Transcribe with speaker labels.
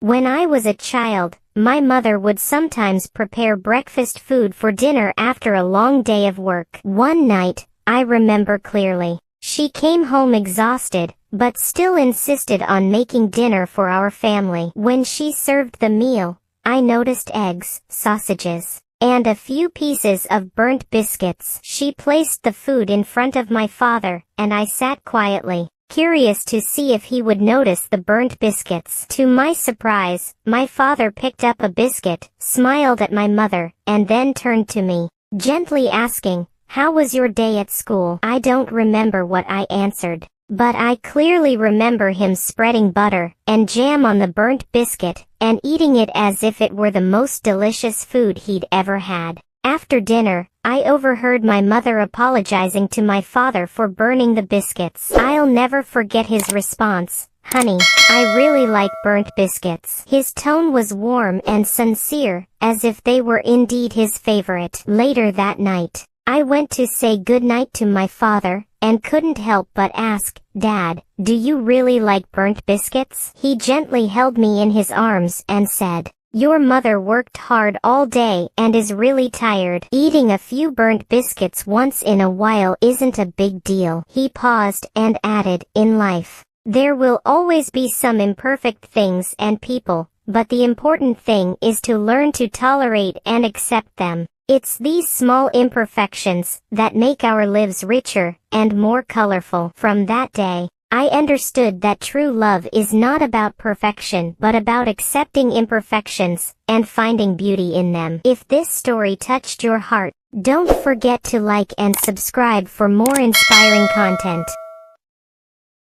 Speaker 1: When I was a child, my mother would sometimes prepare breakfast food for dinner after a long day of work. One night, I remember clearly. She came home exhausted, but still insisted on making dinner for our family. When she served the meal, I noticed eggs, sausages, and a few pieces of burnt biscuits. She placed the food in front of my father, and I sat quietly, curious to see if he would notice the burnt biscuits. To my surprise, my father picked up a biscuit, smiled at my mother, and then turned to me, gently asking, "How was your day at school?" I don't remember what I answered, but I clearly remember him spreading butter and jam on the burnt biscuit and eating it as if it were the most delicious food he'd ever had. After dinner, I overheard my mother apologizing to my father for burning the biscuits. I'll never forget his response, "Honey, I really like burnt biscuits." His tone was warm and sincere, as if they were indeed his favorite. Later that night, I went to say goodnight to my father, and couldn't help but ask, "Dad, do you really like burnt biscuits?" He gently held me in his arms and said, "Your mother worked hard all day and is really tired. Eating a few burnt biscuits once in a while isn't a big deal." He paused and added, "In life, there will always be some imperfect things and people, but the important thing is to learn to tolerate and accept them. It's these small imperfections that make our lives richer and more colorful." From that day, I understood that true love is not about perfection but about accepting imperfections and finding beauty in them. If this story touched your heart, don't forget to like and subscribe for more inspiring content.